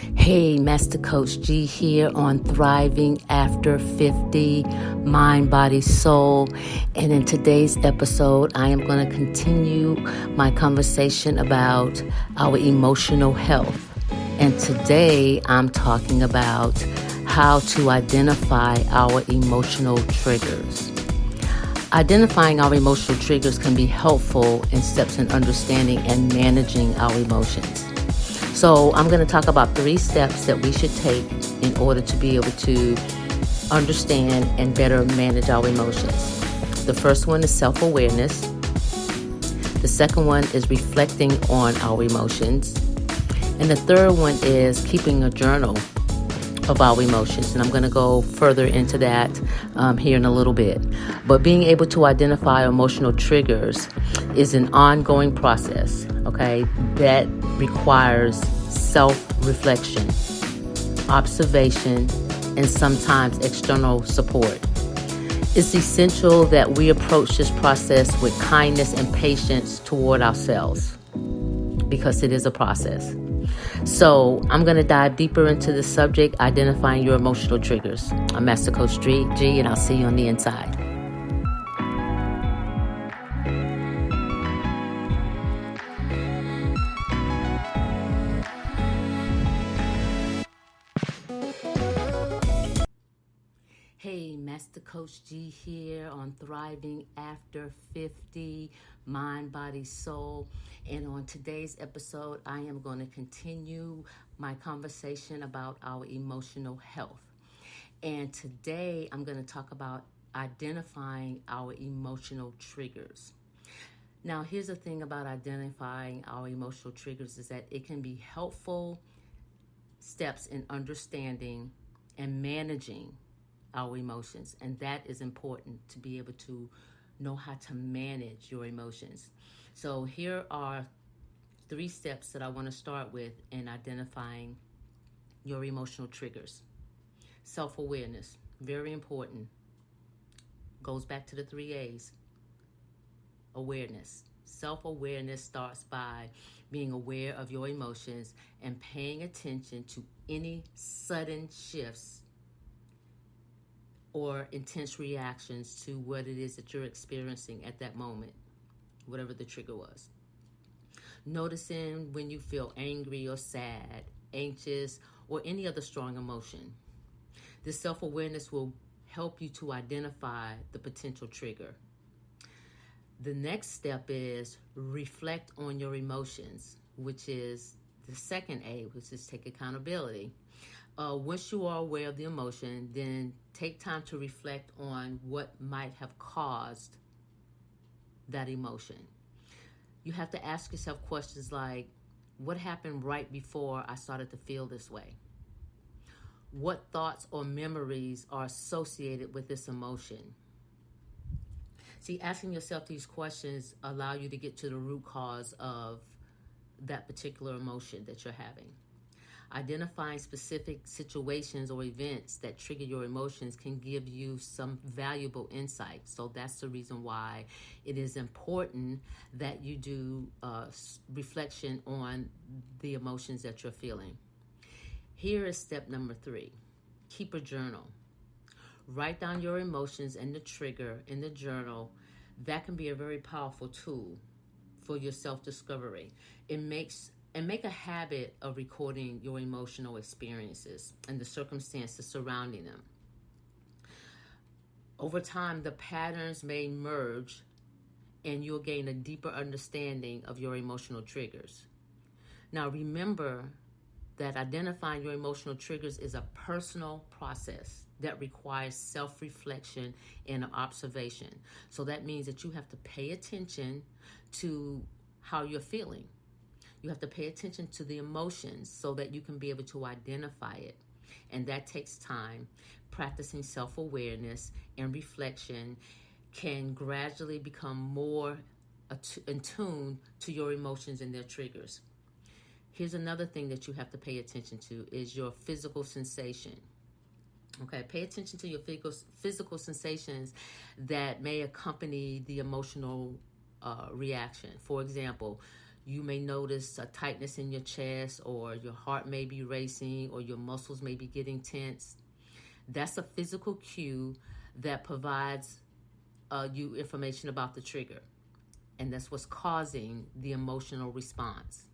Hey, Master Coach G here on Thriving After 50, Mind, Body, Soul. And in today's episode, I am going to continue my conversation about our emotional health. And today I'm talking about how to identify our emotional triggers. Identifying our emotional triggers can be helpful in steps in understanding and managing our emotions. So I'm going to talk about 3 steps that we should take in order to be able to understand and better manage our emotions. The first one is self-awareness. The second one is reflecting on our emotions. And the third one is keeping a journal of our emotions. And I'm going to go further into that here in a little bit. But being able to identify emotional triggers is an ongoing process, okay, that requires self-reflection, observation, and sometimes external support. It's essential that we approach this process with kindness and patience toward ourselves because it is a process. So I'm going to dive deeper into the subject, identifying your emotional triggers. I'm Master Coach G, and I'll see you on the inside. Hey, Master Coach G here on Thriving After 50, Mind, Body, Soul. And on today's episode, I am going to continue my conversation about our emotional health. And today, I'm going to talk about identifying our emotional triggers. Now, here's the thing about identifying our emotional triggers is that it can be helpful steps in understanding and managing our emotions, and that is important to be able to know how to manage your emotions. So here are 3 steps that I want to start with in identifying your emotional triggers. Self-awareness, very important. Goes back to the 3 A's. Awareness. Self-awareness starts by being aware of your emotions and paying attention to any sudden shifts or intense reactions to what it is that you're experiencing at that moment, whatever the trigger was. Noticing when you feel angry or sad, anxious, or any other strong emotion. This self-awareness will help you to identify the potential trigger. The next step is reflect on your emotions, which is the second A, which is take accountability. Once you are aware of the emotion, then take time to reflect on what might have caused that emotion. You have to ask yourself questions like, what happened right before I started to feel this way? What thoughts or memories are associated with this emotion? See, asking yourself these questions allow you to get to the root cause of that particular emotion that you're having. Identifying specific situations or events that trigger your emotions can give you some valuable insight. So that's the reason why it is important that you do reflection on the emotions that you're feeling. Here is step number 3. Keep a journal. Write down your emotions and the trigger in the journal. That can be a very powerful tool for your self-discovery. Make a habit of recording your emotional experiences and the circumstances surrounding them. Over time, the patterns may merge and you'll gain a deeper understanding of your emotional triggers. Now, remember that identifying your emotional triggers is a personal process that requires self-reflection and observation. So that means that you have to pay attention to how you're feeling. You have to pay attention to the emotions so that you can be able to identify it. And that takes time. Practicing self-awareness and reflection can gradually become more in tune to your emotions and their triggers. Here's another thing that you have to pay attention to is your physical sensation. Okay, pay attention to your physical sensations that may accompany the emotional reaction. For example, You may notice a tightness in your chest, or your heart may be racing, or your muscles may be getting tense. That's a physical cue that provides you information about the trigger. And that's what's causing the emotional response.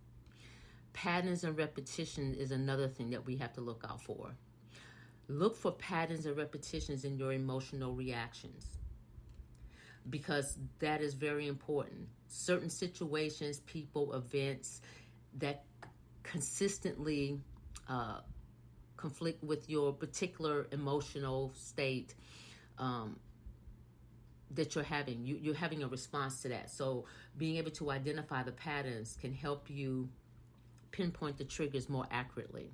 Patterns and repetition is another thing that we have to look out for. Look for patterns and repetitions in your emotional reactions, because that is very important. Certain situations, people, events that consistently conflict with your particular emotional state that you're having. You're having a response to that. So being able to identify the patterns can help you pinpoint the triggers more accurately.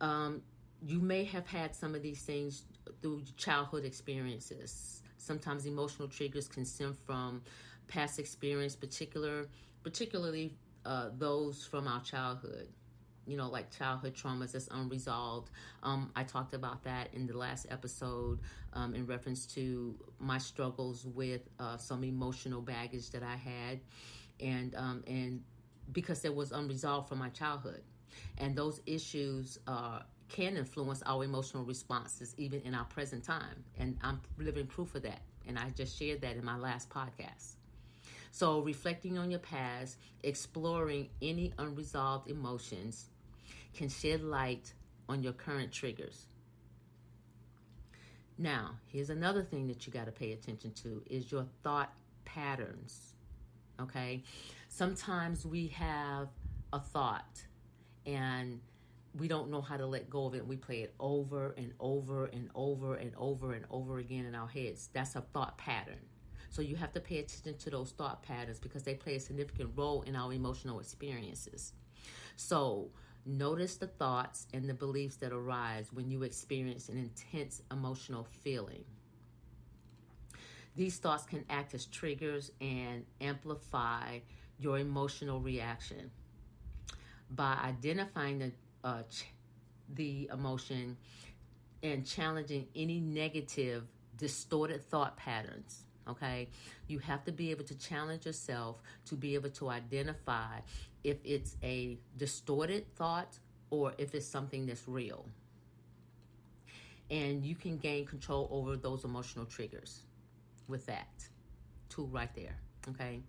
You may have had some of these things through childhood experiences. Sometimes emotional triggers can stem from past experience, particularly those from our childhood. Like childhood traumas that's unresolved. I talked about that in the last episode in reference to my struggles with some emotional baggage that I had, and because it was unresolved from my childhood, and those issues can influence our emotional responses even in our present time, and I'm living proof of that, and I just shared that in my last podcast. So reflecting on your past, exploring any unresolved emotions can shed light on your current triggers. Now, here's another thing that you got to pay attention to is your thought patterns. Okay? Sometimes we have a thought and we don't know how to let go of it. We play it over and over and over and over and over again in our heads. That's a thought pattern. So you have to pay attention to those thought patterns because they play a significant role in our emotional experiences. So notice the thoughts and the beliefs that arise when you experience an intense emotional feeling. These thoughts can act as triggers and amplify your emotional reaction. By identifying the emotion and challenging any negative, distorted thought patterns, okay, you have to be able to challenge yourself to be able to identify if it's a distorted thought or if it's something that's real. And you can gain control over those emotional triggers with that tool right there, okay?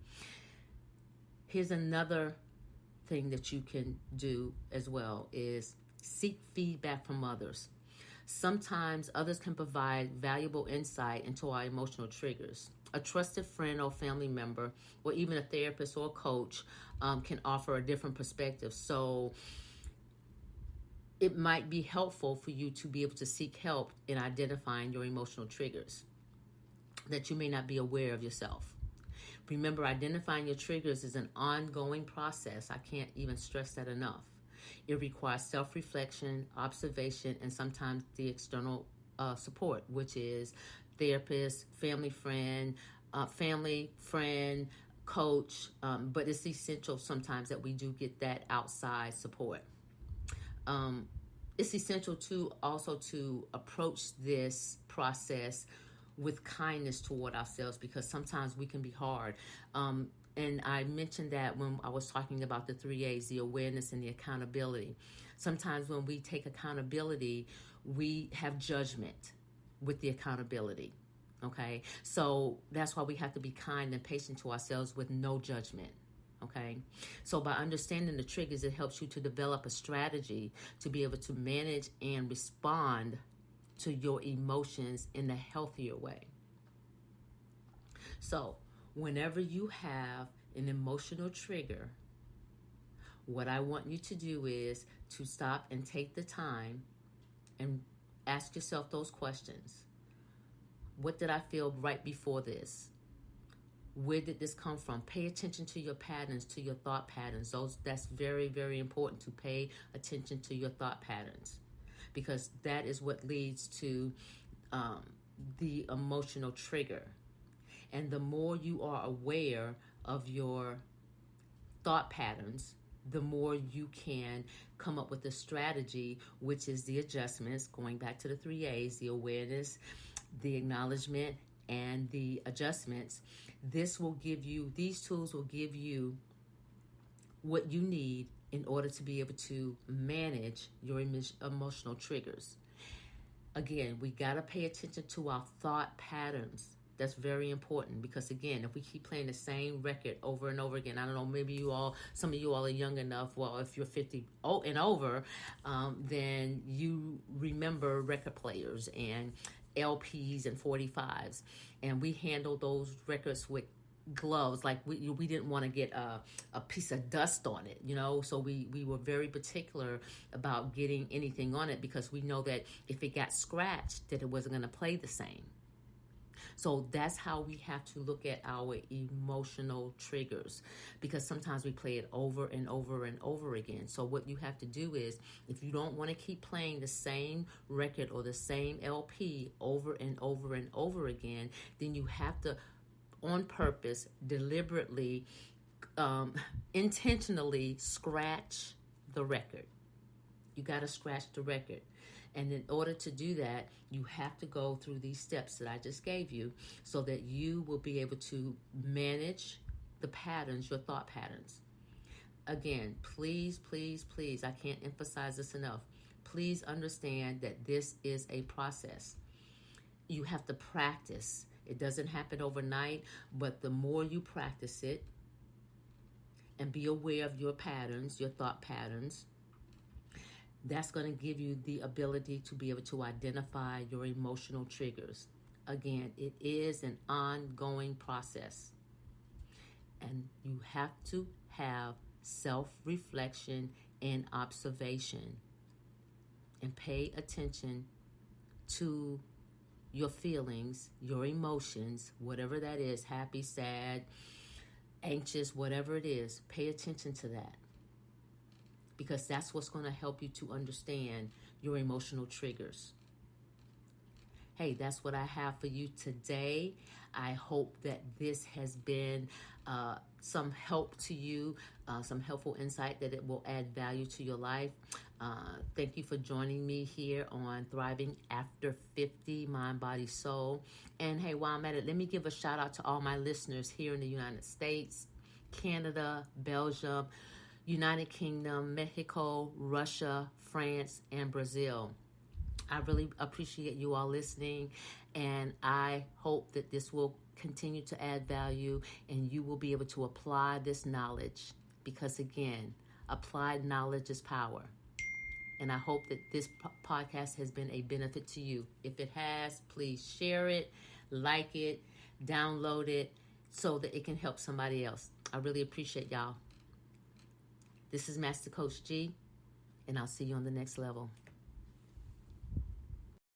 Here's another thing that you can do as well is seek feedback from others. Sometimes others can provide valuable insight into our emotional triggers. A trusted friend or family member, or even a therapist or a coach, can offer a different perspective. So it might be helpful for you to be able to seek help in identifying your emotional triggers that you may not be aware of yourself. Remember, identifying your triggers is an ongoing process. I can't even stress that enough. It requires self-reflection, observation, and sometimes the external support, which is therapist, family friend, coach. But it's essential sometimes that we do get that outside support. It's essential to also to approach this process with kindness toward ourselves, because sometimes we can be hard. And I mentioned that when I was talking about the 3 A's, the awareness and the accountability. Sometimes when we take accountability, we have judgment with the accountability, okay? So that's why we have to be kind and patient to ourselves with no judgment, okay? So by understanding the triggers, it helps you to develop a strategy to be able to manage and respond to your emotions in a healthier way. So whenever you have an emotional trigger, what I want you to do is to stop and take the time and ask yourself those questions. What did I feel right before this? Where did this come from? Pay attention to your patterns, to your thought patterns. That's very, very important, to pay attention to your thought patterns, because that is what leads to the emotional trigger. And the more you are aware of your thought patterns, the more you can come up with a strategy, which is the adjustments, going back to the 3 A's, the awareness, the acknowledgement, and the adjustments. These tools will give you what you need in order to be able to manage your emotional triggers. Again, we got to pay attention to our thought patterns. That's very important because, again, if we keep playing the same record over and over again, I don't know, maybe some of you all are young enough. Well, if you're 50 and over, then you remember record players and LPs and 45s. And we handle those records with gloves, like we didn't want to get a piece of dust on it, so we were very particular about getting anything on it because we know that if it got scratched that it wasn't going to play the same. So that's how we have to look at our emotional triggers, because sometimes we play it over and over and over again. So what you have to do is, if you don't want to keep playing the same record or the same LP over and over and over again, then you have to, on purpose, deliberately, intentionally scratch the record. You got to scratch the record. And in order to do that, you have to go through these steps that I just gave you so that you will be able to manage the patterns, your thought patterns. Again, please, please, please, I can't emphasize this enough. Please understand that this is a process. You have to practice. It doesn't happen overnight, but the more you practice it and be aware of your patterns, your thought patterns, that's going to give you the ability to be able to identify your emotional triggers. Again, it is an ongoing process. And you have to have self-reflection and observation. And pay attention to your feelings, your emotions, whatever that is, happy, sad, anxious, whatever it is. Pay attention to that, because that's what's going to help you to understand your emotional triggers. Hey, that's what I have for you today. I hope that this has been some help to you, some helpful insight, that it will add value to your life. Thank you for joining me here on Thriving After 50, Mind, Body, Soul. And hey, while I'm at it, let me give a shout out to all my listeners here in the United States, Canada, Belgium, United Kingdom, Mexico, Russia, France, and Brazil. I really appreciate you all listening, and I hope that this will continue to add value and you will be able to apply this knowledge, because again, applied knowledge is power. And I hope that this podcast has been a benefit to you. If it has, please share it, like it, download it so that it can help somebody else. I really appreciate y'all. This is Master Coach G, and I'll see you on the next level.